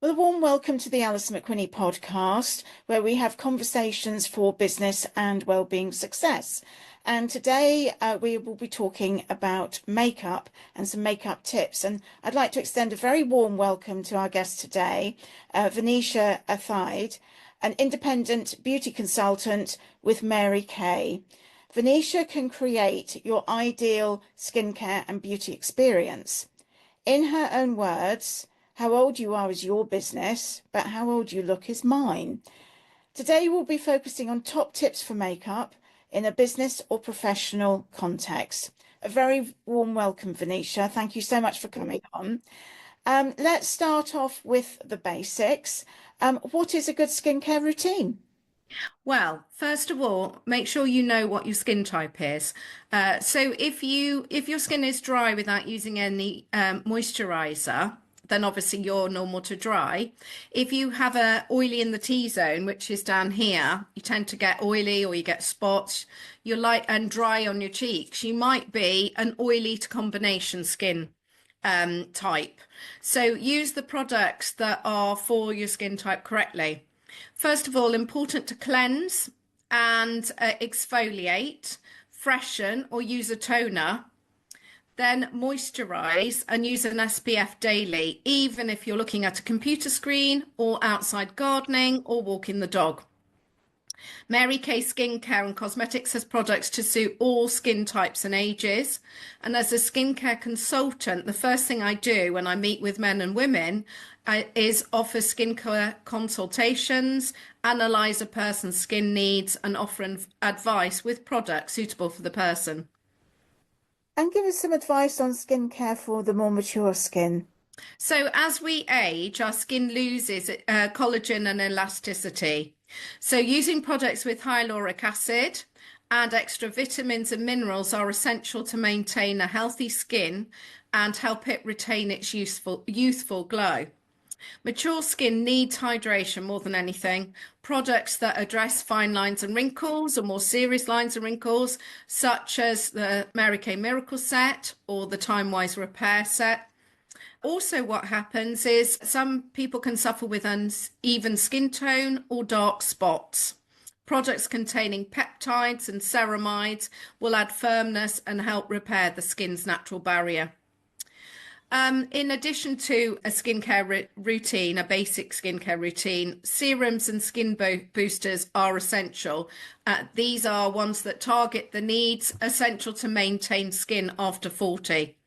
Well, a warm welcome to the Alison McWhinnie podcast, where we have conversations for business and wellbeing success. And today we will be talking about makeup and some makeup tips. And I'd like to extend a very warm welcome to our guest today, Venetia, an independent beauty consultant with Mary Kay. Venetia can create your ideal skincare and beauty experience. In her own words, how old you are is your business, but how old you look is mine. Today we'll be focusing on top tips for makeup in a business or professional context. A very warm welcome, Venetia. Thank you so much for coming on. Let's start off with the basics. What is a good skincare routine? Well, first of all, make sure you know what your skin type is. So if your skin is dry without using any moisturizer, then obviously you're normal to dry. If you have a oily in the T-zone, which is down here, you tend to get oily or you get spots. You're light and dry on your cheeks. You might be an oily to combination skin type. So use the products that are for your skin type correctly. First of all, important to cleanse and exfoliate, freshen or use a toner, then moisturize and use an SPF daily, even if you're looking at a computer screen or outside gardening or walking the dog. Mary Kay Skincare and Cosmetics has products to suit all skin types and ages. And as a skincare consultant, the first thing I do when I meet with men and women is offer skincare consultations, analyze a person's skin needs, and offer advice with products suitable for the person. And give us some advice on skincare for the more mature skin. So as we age, our skin loses collagen and elasticity. So using products with hyaluronic acid and extra vitamins and minerals are essential to maintain a healthy skin and help it retain its youthful glow. Mature skin needs hydration more than anything. Products that address fine lines and wrinkles or more serious lines and wrinkles, such as the Mary Kay Miracle Set or the Time Wise Repair Set. Also, what happens is some people can suffer with uneven skin tone or dark spots. Products containing peptides and ceramides will add firmness and help repair the skin's natural barrier. In addition to a skincare routine, a basic skincare routine, serums and skin boosters are essential. These are ones that target the needs essential to maintain skin after 40.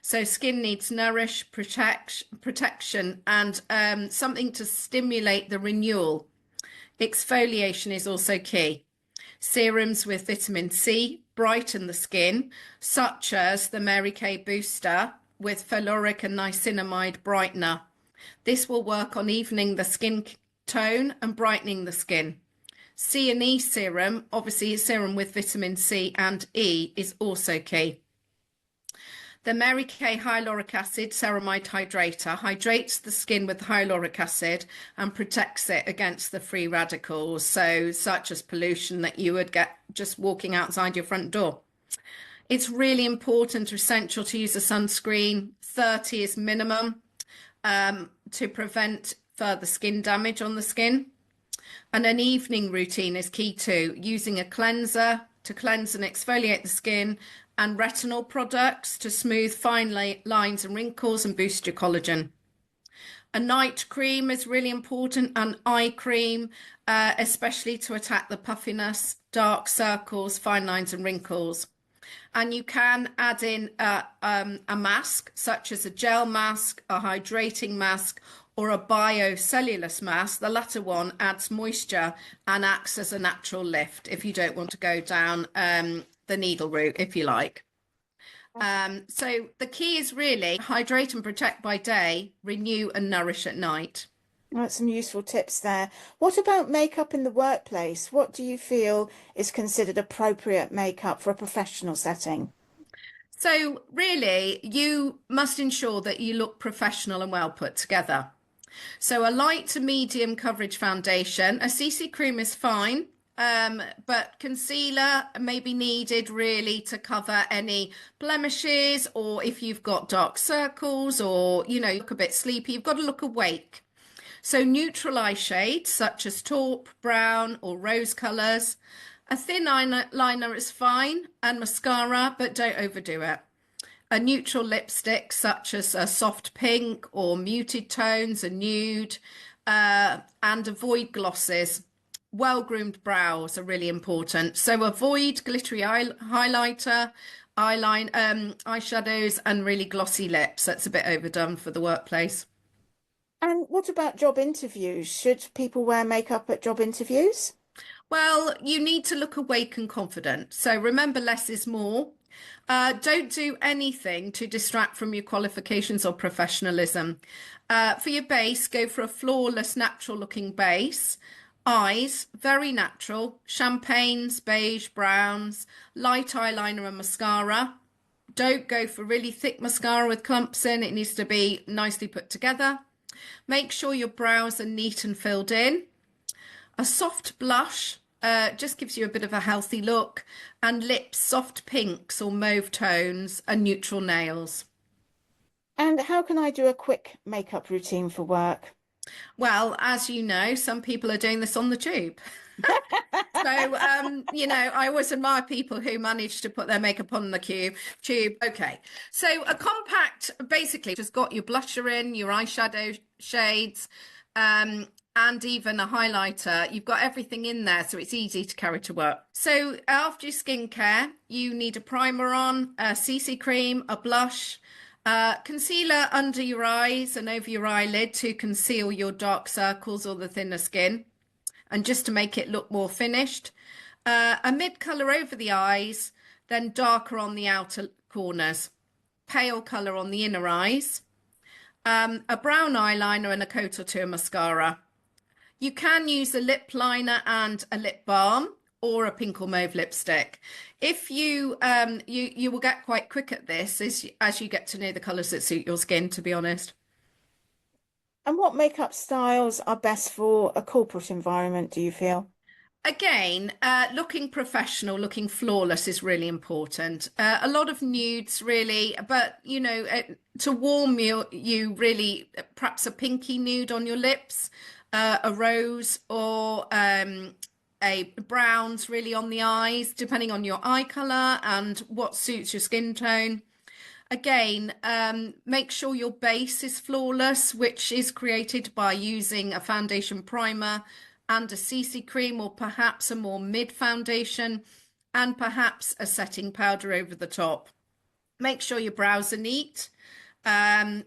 So skin needs nourish, protection, and something to stimulate the renewal. Exfoliation is also key. Serums with vitamin C brighten the skin, such as the Mary Kay Booster with ferulic and niacinamide brightener. This will work on evening the skin tone and brightening the skin. C and E serum, obviously a serum with vitamin C and E, is also key. The Mary Kay Hyaluronic Acid Ceramide Hydrator hydrates the skin with hyaluronic acid and protects it against the free radicals, such as pollution that you would get just walking outside your front door. It's really important or essential to use a sunscreen. 30 is minimum to prevent further skin damage on the skin. And an evening routine is key too, using a cleanser to cleanse and exfoliate the skin, and retinol products to smooth fine lines and wrinkles and boost your collagen. A night cream is really important, and eye cream, especially to attack the puffiness, dark circles, fine lines and wrinkles. And you can add in a mask, such as a gel mask, a hydrating mask, or a biocellulose mask. The latter one adds moisture and acts as a natural lift if you don't want to go down the needle route, if you like. So the key is really hydrate and protect by day, renew and nourish at night. That's some useful tips there. What about makeup in the workplace? What do you feel is considered appropriate makeup for a professional setting? So really, you must ensure that you look professional and well put together. So a light to medium coverage foundation, a CC cream is fine. But concealer may be needed really to cover any blemishes, or if you've got dark circles or, you look a bit sleepy, you've got to look awake. So neutral eye shades such as taupe, brown or rose colours. A thin eyeliner is fine, and mascara, but don't overdo it. A neutral lipstick such as a soft pink or muted tones, a nude, and avoid glosses. Well-groomed brows are really important. So avoid glittery highlighter, eyeshadows, and really glossy lips. That's a bit overdone for the workplace. And what about job interviews? Should people wear makeup at job interviews? Well, you need to look awake and confident. So remember, less is more. Don't do anything to distract from your qualifications or professionalism. For your base, go for a flawless, natural looking base. Eyes, very natural. Champagnes, beige, browns, light eyeliner and mascara. Don't go for really thick mascara with clumps in. It needs to be nicely put together. Make sure your brows are neat and filled in. A soft blush just gives you a bit of a healthy look, and lips, soft pinks or mauve tones, and neutral nails. And how can I do a quick makeup routine for work? Well, as you know, some people are doing this on the tube. So, I always admire people who manage to put their makeup on the tube. Okay. So a compact, basically, just got your blusher in, your eyeshadow shades, and even a highlighter. You've got everything in there, so it's easy to carry to work. So after your skincare, you need a primer on, a CC cream, a blush, concealer under your eyes and over your eyelid to conceal your dark circles or the thinner skin, and just to make it look more finished. A mid colour over the eyes, then darker on the outer corners. Pale colour on the inner eyes. A brown eyeliner and a coat or two of mascara. You can use a lip liner and a lip balm, or a pink or mauve lipstick. If you you will get quite quick at this as you get to know the colours that suit your skin, to be honest. And what makeup styles are best for a corporate environment, do you feel? Again, looking professional, looking flawless is really important. A lot of nudes, really, but to warm you really, perhaps a pinky nude on your lips, a rose, or a browns really on the eyes, depending on your eye colour and what suits your skin tone. Again, make sure your base is flawless, which is created by using a foundation primer and a CC cream, or perhaps a more mid foundation, and perhaps a setting powder over the top. Make sure your brows are neat, and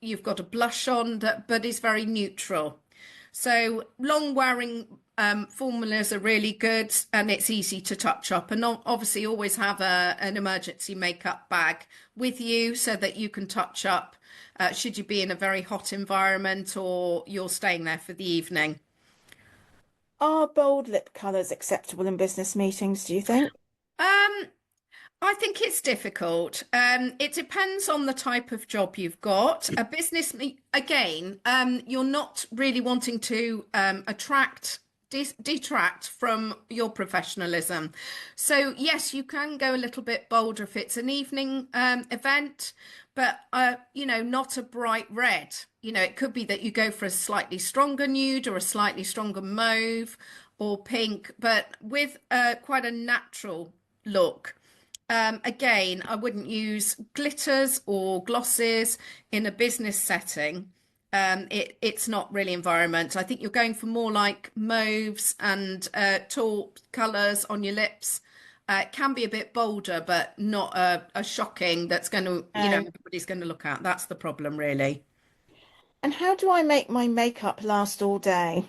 you've got a blush on but is very neutral. So long wearing formulas are really good, and it's easy to touch up. And obviously always have an emergency makeup bag with you so that you can touch up should you be in a very hot environment or you're staying there for the evening. Are bold lip colours acceptable in business meetings, do you think? I think it's difficult. It depends on the type of job you've got. A business, again, you're not really wanting to detract from your professionalism. So yes, you can go a little bit bolder if it's an evening event, but not a bright red. It could be that you go for a slightly stronger nude or a slightly stronger mauve or pink, but with quite a natural look. Again, I wouldn't use glitters or glosses in a business setting. It's not really environment. I think you're going for more like mauves and taupe colours on your lips. It can be a bit bolder, but not a shocking that's going to, everybody's going to look at. That's the problem, really. And how do I make my makeup last all day?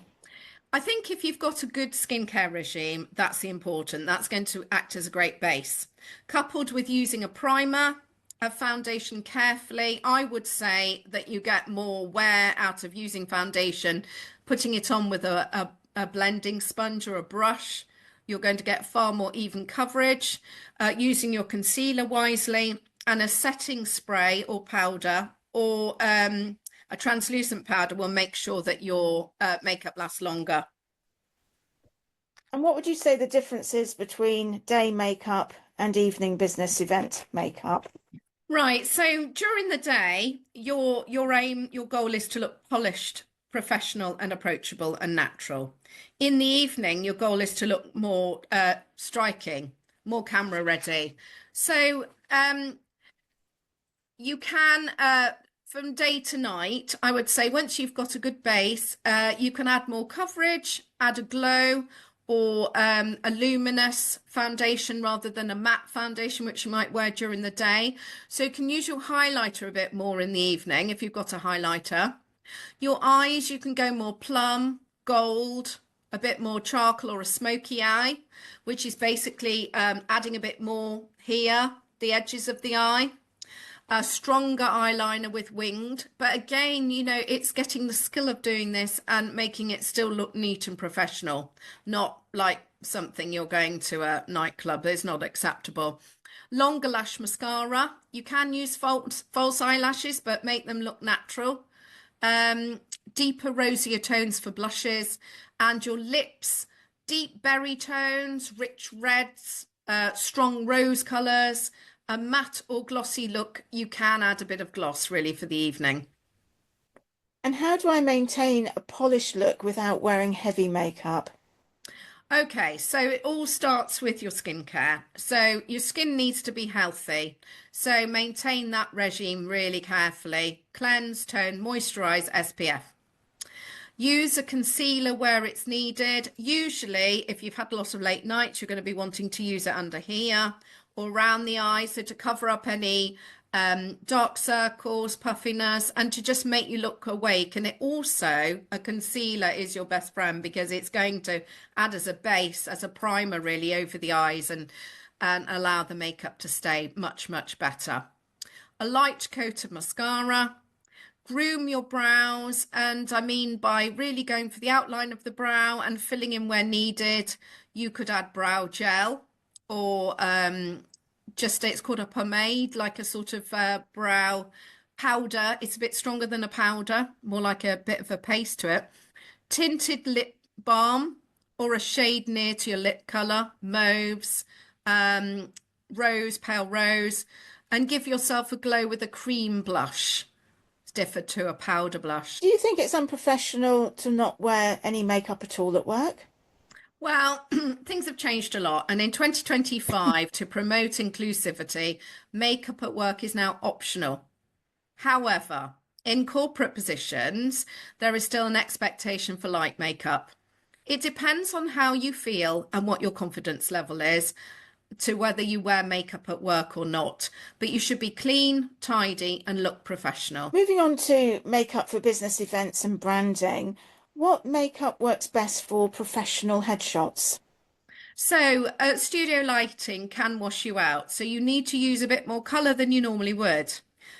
I think if you've got a good skincare regime, that's the important. That's going to act as a great base. Coupled with using a primer, a foundation carefully, I would say that you get more wear out of using foundation, putting it on with a blending sponge or a brush. You're going to get far more even coverage. Using your concealer wisely, and a setting spray or powder, or a translucent powder will make sure that your makeup lasts longer. And what would you say the difference is between day makeup and evening business event makeup? Right, so during the day, your goal is to look polished professional and approachable and natural. In the evening, your goal is to look more striking, more camera ready. So you can, from day to night, I would say once you've got a good base, you can add more coverage, add a glow, or a luminous foundation rather than a matte foundation, which you might wear during the day. So you can use your highlighter a bit more in the evening if you've got a highlighter. Your eyes, you can go more plum, gold, a bit more charcoal or a smoky eye, which is basically adding a bit more here, the edges of the eye. A stronger eyeliner with winged, but again, you know, it's getting the skill of doing this and making it still look neat and professional, not like something you're going to a nightclub. It's not acceptable. Longer lash mascara. You can use false eyelashes, but make them look natural. Deeper, rosier tones for blushes, and your lips, deep berry tones, rich reds, strong rose colours. A matte or glossy look, you can add a bit of gloss really for the evening. And how do I maintain a polished look without wearing heavy makeup? Okay, so it all starts with your skincare. So your skin needs to be healthy. So maintain that regime really carefully. Cleanse, tone, moisturize, SPF. Use a concealer where it's needed. Usually, if you've had a lot of late nights, you're going to be wanting to use it under here or around the eyes, so to cover up any dark circles, puffiness, and to just make you look awake. And it also, a concealer is your best friend because it's going to add as a base, as a primer really over the eyes and allow the makeup to stay much, much better. A light coat of mascara. Groom your brows, and I mean by really going for the outline of the brow and filling in where needed. You could add brow gel or just, it's called a pomade, like a sort of brow powder. It's a bit stronger than a powder, more like a bit of a paste to it. Tinted lip balm or a shade near to your lip colour, mauves, rose, pale rose, and give yourself a glow with a cream blush. It's different to a powder blush. Do you think it's unprofessional to not wear any makeup at all at work? Well, things have changed a lot. And in 2025, to promote inclusivity, makeup at work is now optional. However, in corporate positions, there is still an expectation for light makeup. It depends on how you feel and what your confidence level is to whether you wear makeup at work or not. But you should be clean, tidy, and look professional. Moving on to makeup for business events and branding, what makeup works best for professional headshots? So studio lighting can wash you out. So you need to use a bit more colour than you normally would.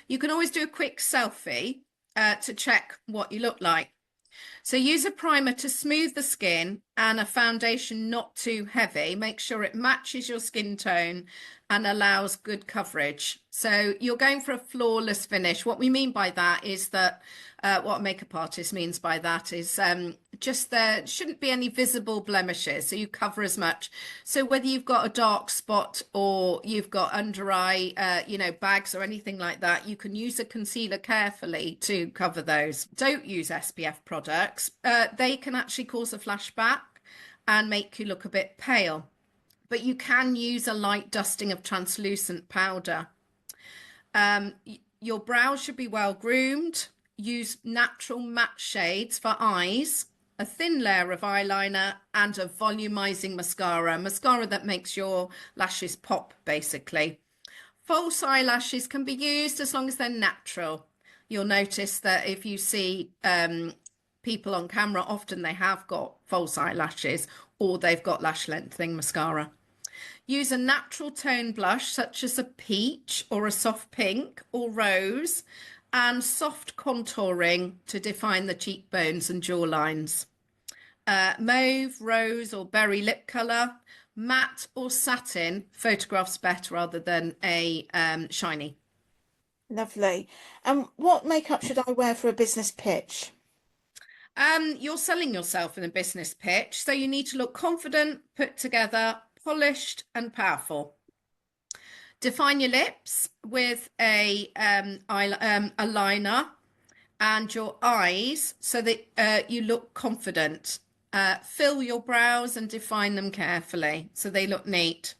You can always do a quick selfie to check what you look like. So use a primer to smooth the skin and a foundation not too heavy. Make sure it matches your skin tone and allows good coverage. So you're going for a flawless finish. What we mean by that is that what a makeup artist means by that is just there shouldn't be any visible blemishes. So you cover as much. So whether you've got a dark spot or you've got under eye, bags or anything like that, you can use a concealer carefully to cover those. Don't use SPF products. They can actually cause a flashback and make you look a bit pale. But you can use a light dusting of translucent powder. Your brows should be well groomed. Use natural matte shades for eyes, a thin layer of eyeliner, and a volumizing mascara that makes your lashes pop, basically. False eyelashes can be used as long as they're natural. You'll notice that if you see people on camera, often they have got false eyelashes or they've got lash lengthening mascara. Use a natural tone blush such as a peach or a soft pink or rose, and soft contouring to define the cheekbones and jawlines. Mauve, rose or berry lip colour, matte or satin photographs better rather than a shiny. Lovely. And what makeup should I wear for a business pitch? You're selling yourself in a business pitch, so you need to look confident, put together, polished and powerful. Define your lips with a liner and your eyes so that you look confident. Fill your brows and define them carefully so they look neat.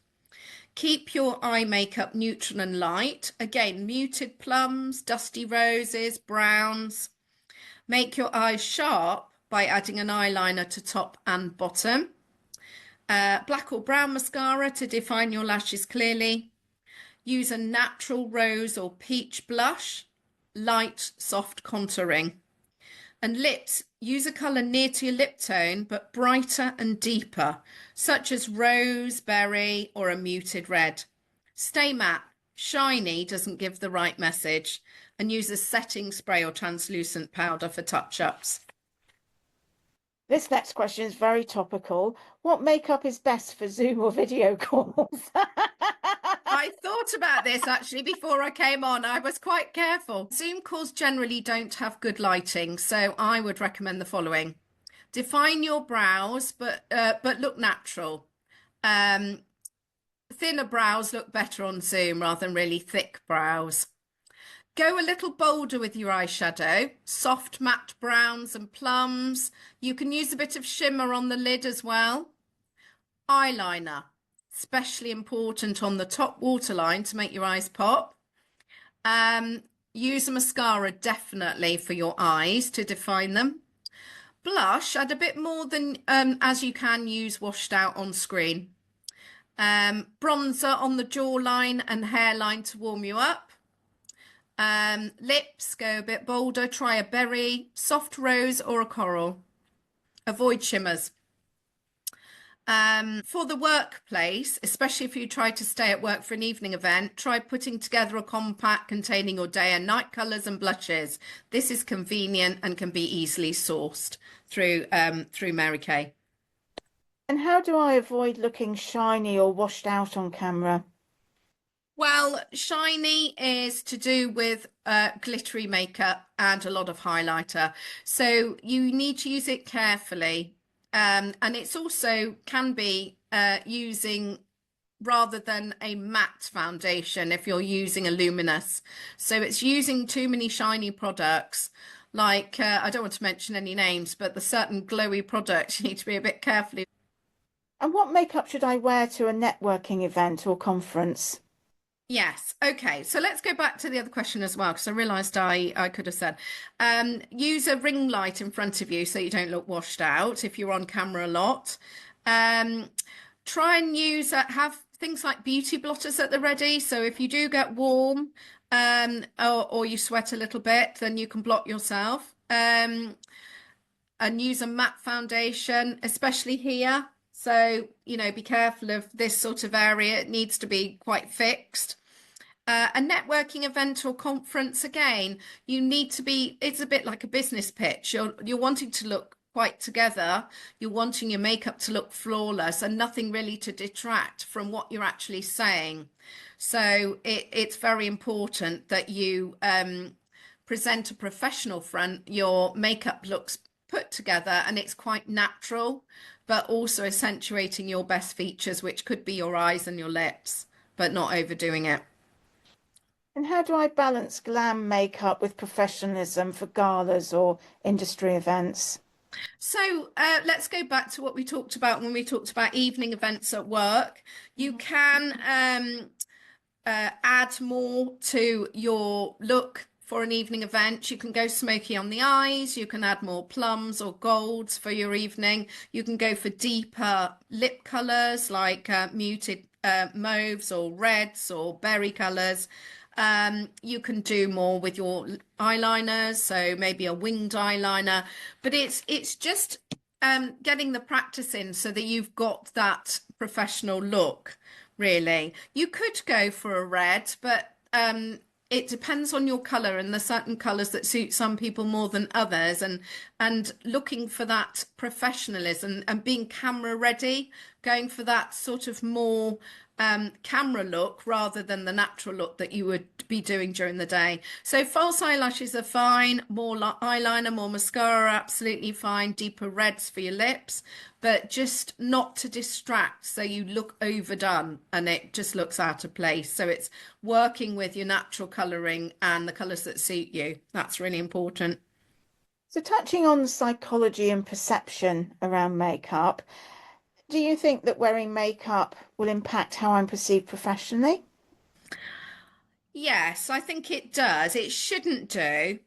Keep your eye makeup neutral and light. Again, muted plums, dusty roses, browns. Make your eyes sharp by adding an eyeliner to top and bottom. Black or brown mascara to define your lashes clearly. Use a natural rose or peach blush. Light, soft contouring. And lips, use a colour near to your lip tone, but brighter and deeper, such as rose, berry, or a muted red. Stay matte. Shiny doesn't give the right message. And use a setting spray or translucent powder for touch-ups. This next question is very topical. What makeup is best for Zoom or video calls? I thought about this actually before I came on. I was quite careful. Zoom calls generally don't have good lighting, so I would recommend the following. Define your brows, but look natural. Thinner brows look better on Zoom rather than really thick brows. Go a little bolder with your eyeshadow, soft matte browns and plums. You can use a bit of shimmer on the lid as well. Eyeliner, especially important on the top waterline to make your eyes pop. Use a mascara definitely for your eyes to define them. Blush, add a bit more than as you can use washed out on screen. Bronzer on the jawline and hairline to warm you up. Lips, go a bit bolder, try a berry, soft rose or a coral. Avoid shimmers. For the workplace, especially if you try to stay at work for an evening event, try putting together a compact containing your day and night colours and blushes. This is convenient and can be easily sourced through Mary Kay. And how do I avoid looking shiny or washed out on camera? Well, shiny is to do with glittery makeup and a lot of highlighter. So you need to use it carefully. And it's also can be using rather than a matte foundation if you're using a luminous. So it's using too many shiny products. Like, I don't want to mention any names, but the certain glowy products you need to be a bit careful. And what makeup should I wear to a networking event or conference? Yes. Okay. So let's go back to the other question as well, because I realised I could have said, use a ring light in front of you so you don't look washed out if you're on camera a lot. Try and have things like beauty blotters at the ready. So if you do get warm or you sweat a little bit, then you can blot yourself. And use a matte foundation, especially here. So, be careful of this sort of area. It needs to be quite fixed. A networking event or conference, again, you need to be, it's a bit like a business pitch. You're wanting to look quite together. You're wanting your makeup to look flawless and nothing really to detract from what you're actually saying. So it's very important that you present a professional front. Your makeup looks put together and it's quite natural, but also accentuating your best features, which could be your eyes and your lips, but not overdoing it. And how do I balance glam makeup with professionalism for galas or industry events? So let's go back to what we talked about when we talked about evening events at work. You can add more to your look for an evening event. You can go smoky on the eyes. You can add more plums or golds for your evening. You can go for deeper lip colours like muted mauves or reds or berry colours. You can do more with your eyeliners, so maybe a winged eyeliner, but it's just getting the practice in so that you've got that professional look, really. You could go for a red, but it depends on your colour, and there's certain colours that suit some people more than others, and looking for that professionalism and being camera ready, going for that sort of more camera look rather than the natural look that you would be doing during the day. So false eyelashes are fine, more eyeliner, more mascara, absolutely fine, deeper reds for your lips, but just not to distract so you look overdone and it just looks out of place. So it's working with your natural colouring and the colours that suit you. That's really important. So touching on psychology and perception around makeup, do you think that wearing makeup will impact how I'm perceived professionally? Yes, I think it does. It shouldn't do.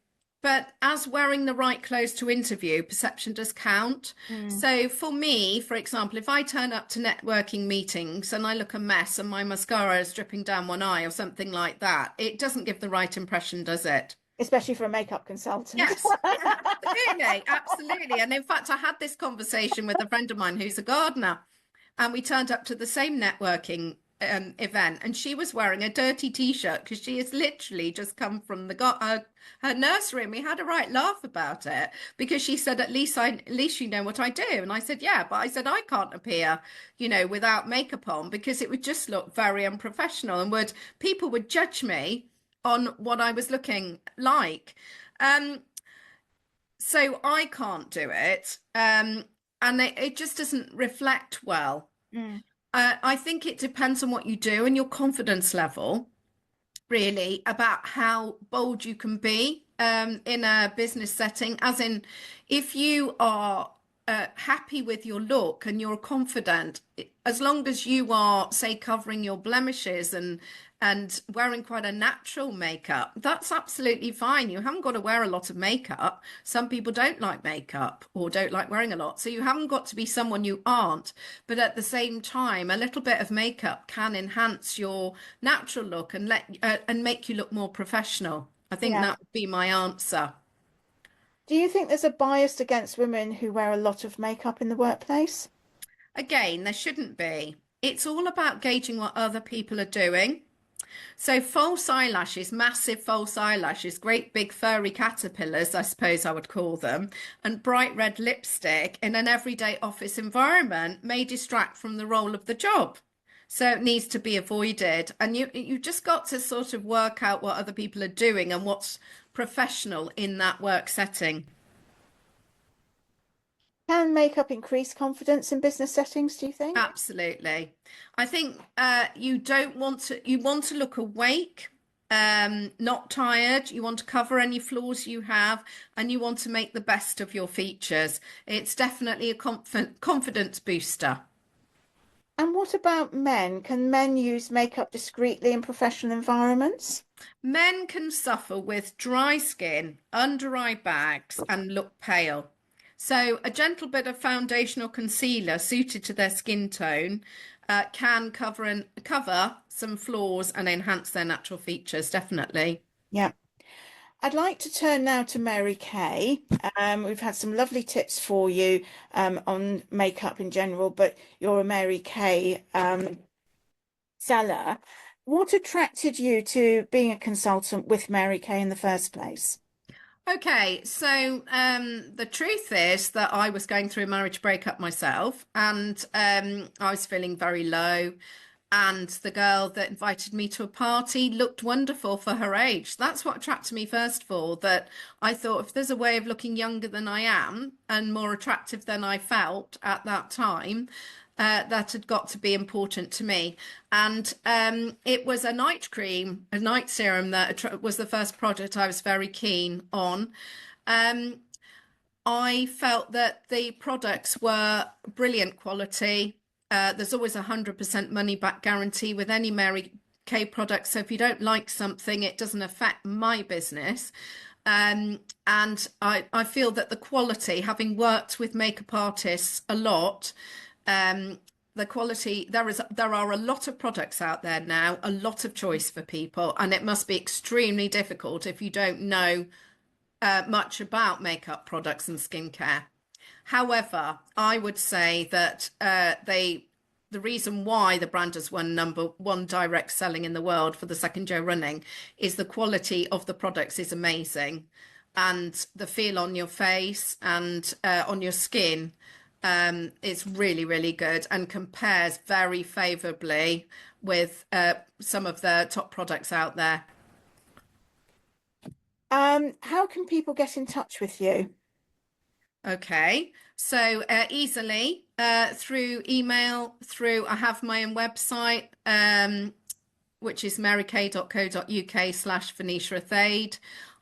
But as wearing the right clothes to interview, perception does count. Mm. So for me, for example, if I turn up to networking meetings and I look a mess and my mascara is dripping down one eye or something like that, it doesn't give the right impression, does it? Especially for a makeup consultant. Yes, yeah, absolutely, absolutely. And in fact, I had this conversation with a friend of mine who's a gardener, and we turned up to the same networking event, and she was wearing a dirty t-shirt because she has literally just come from her nursery, and we had a right laugh about it because she said, at least you know what I do. And I said, yeah, but I said I can't appear, without makeup on because it would just look very unprofessional, and would people would judge me on what I was looking like. Um, so I can't do it. And it just doesn't reflect well. Mm. I think it depends on what you do and your confidence level, really, about how bold you can be in a business setting. As in, if you are happy with your look and you're confident, as long as you are, say, covering your blemishes and wearing quite a natural makeup, that's absolutely fine. You haven't got to wear a lot of makeup. Some people don't like makeup or don't like wearing a lot. So you haven't got to be someone you aren't. But at the same time, a little bit of makeup can enhance your natural look and and make you look more professional. I think Yeah. that would be my answer. Do you think there's a bias against women who wear a lot of makeup in the workplace? Again, there shouldn't be. It's all about gauging what other people are doing. So false eyelashes, massive false eyelashes, great big furry caterpillars, I suppose I would call them, and bright red lipstick in an everyday office environment may distract from the role of the job. So it needs to be avoided. And you just got to sort of work out what other people are doing and what's professional in that work setting. Can makeup increase confidence in business settings, do you think? Absolutely. I think you want to look awake, not tired. You want to cover any flaws you have, and you want to make the best of your features. It's definitely a confidence booster. And what about men? Can men use makeup discreetly in professional environments? Men can suffer with dry skin, under eye bags, and look pale. So, a gentle bit of foundation or concealer suited to their skin tone can cover some flaws and enhance their natural features, definitely. Yeah. I'd like to turn now to Mary Kay. We've had some lovely tips for you on makeup in general, but you're a Mary Kay seller. What attracted you to being a consultant with Mary Kay in the first place? Okay, so the truth is that I was going through a marriage breakup myself, and I was feeling very low. And the girl that invited me to a party looked wonderful for her age. That's what attracted me first of all, that I thought if there's a way of looking younger than I am and more attractive than I felt at that time, that had got to be important to me. And it was a night cream, a night serum that was the first product I was very keen on. Um, I felt that the products were brilliant quality. There's always 100% money back guarantee with any Mary Kay product. So if you don't like something, it doesn't affect my business. And I feel that the quality, having worked with makeup artists a lot, the quality, there are a lot of products out there now, a lot of choice for people, and it must be extremely difficult if you don't know much about makeup products and skincare. However, I would say that the reason why the brand has won number one direct selling in the world for the second year running is the quality of the products is amazing, and the feel on your face and on your skin is really, really good and compares very favorably with some of the top products out there. How can people get in touch with you? Okay, so easily through email, I have my own website, which is marykay.co.uk/Venetia.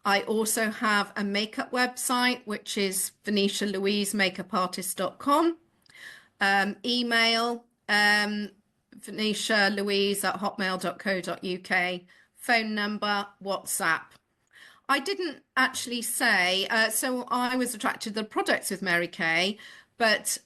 I also have a makeup website, which is venetialouisemakeupartist.com. Email venetialouise@hotmail.co.uk. Phone number, WhatsApp. I didn't actually say, so I was attracted to the products with Mary Kay, but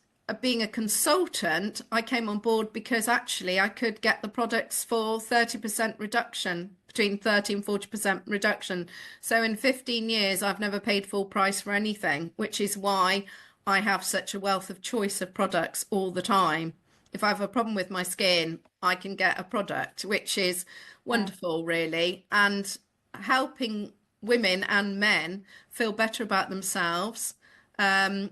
being a consultant, I came on board because actually I could get the products for 30% reduction, between 30 and 40% reduction. So in 15 years, I've never paid full price for anything, which is why I have such a wealth of choice of products all the time. If I have a problem with my skin, I can get a product, which is wonderful, really, and helping women and men feel better about themselves, and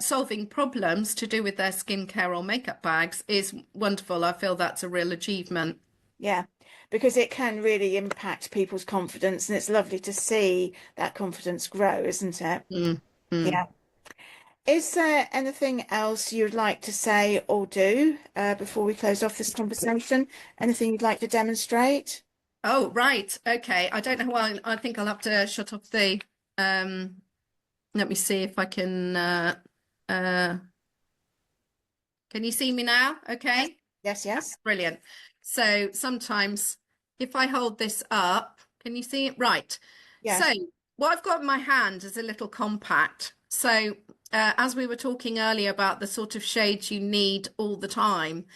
solving problems to do with their skincare or makeup bags is wonderful. I feel that's a real achievement. Yeah, because it can really impact people's confidence, and it's lovely to see that confidence grow, isn't it? Mm, mm. Yeah. Is there anything else you'd like to say or do before we close off this conversation? Anything you'd like to demonstrate? Oh, right. Okay. I don't know why. I think I'll have to shut off the. Let me see if I can. Uh, can you see me now? Yes, Okay. yes, yes. Brilliant. So sometimes if I hold this up, can you see it? Right. So Yes. what I've got in my hand is a little compact. So as we were talking earlier about the sort of shades you need all the time,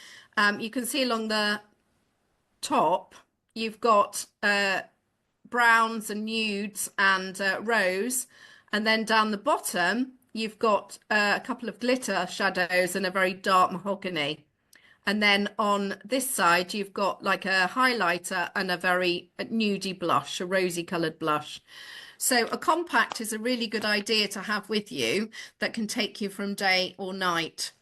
you can see along the top, you've got browns and nudes and rose. And then down the bottom, you've got a couple of glitter shadows and a very dark mahogany. And then on this side, you've got like a highlighter and a very nudie blush, a rosy coloured blush. So a compact is a really good idea to have with you that can take you from day or night.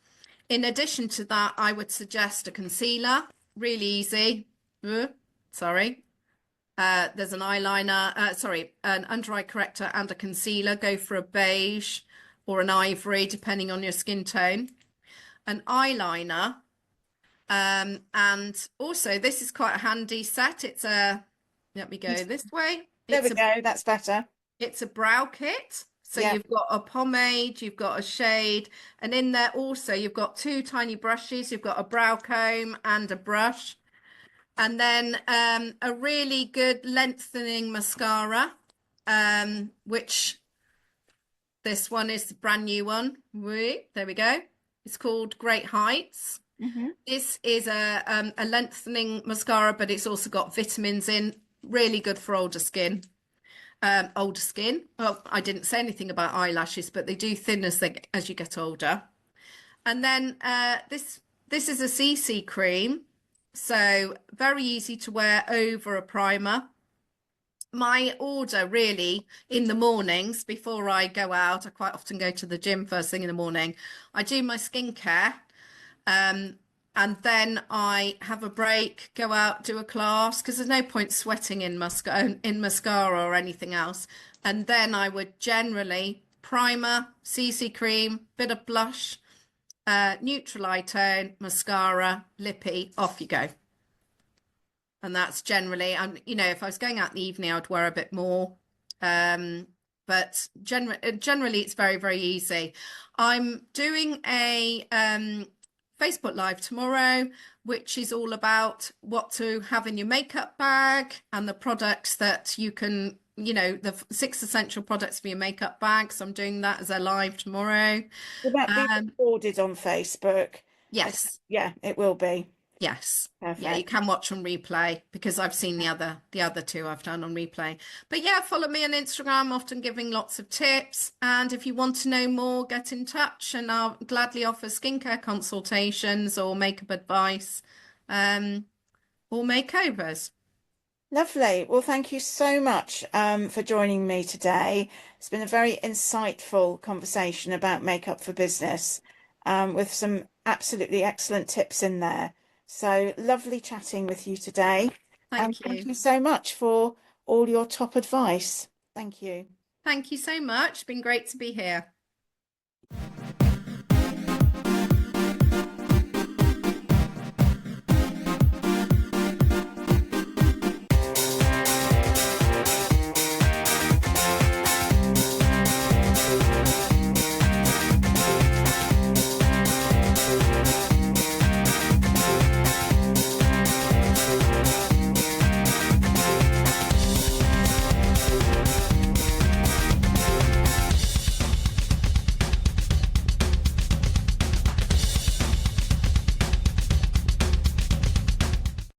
In addition to that, I would suggest a concealer, really easy. Sorry. There's an eyeliner, sorry, an under eye corrector and a concealer. Go for a beige or an ivory, depending on your skin tone. An eyeliner. And also this is quite a handy set. It's a, let me go this way. There we go. That's better. It's a brow kit. So Yeah. you've got a pomade, you've got a shade, and in there also you've got two tiny brushes. You've got a brow comb and a brush. And then a really good lengthening mascara, which this one is the brand new one. There we go. It's called Great Heights. Hmm. This is a lengthening mascara, but it's also got vitamins in. Really good for older skin. Older skin. Well, I didn't say anything about eyelashes, but they do thin as you get older. And then this is a CC cream, so very easy to wear over a primer. My order really in the mornings before I go out, I quite often go to the gym first thing in the morning. I do my skincare. And then I have a break, go out, do a class, because there's no point sweating in mascara or anything else. And then I would generally primer, CC cream, bit of blush, neutral eye tone, mascara, lippy, off you go. And that's generally, you know, if I was going out in the evening, I'd wear a bit more. But generally, it's very, very easy. I'm doing a Facebook Live tomorrow, which is all about what to have in your makeup bag and the products that you can, you know, the 6 essential products for your makeup bag. So I'm doing that as a live tomorrow. Will that be recorded on Facebook? Yes. Yeah, it will be. Yes. Perfect. Yeah, you can watch on replay because I've seen the other two I've done on replay. But yeah, follow me on Instagram, often giving lots of tips. And if you want to know more, get in touch and I'll gladly offer skincare consultations or makeup advice, or makeovers. Lovely. Well, thank you so much for joining me today. It's been a very insightful conversation about makeup for business, with some absolutely excellent tips in there. So lovely chatting with you today. And Thank you. thank you so much for all your top advice. Thank you. Thank you so much. It's been great to be here.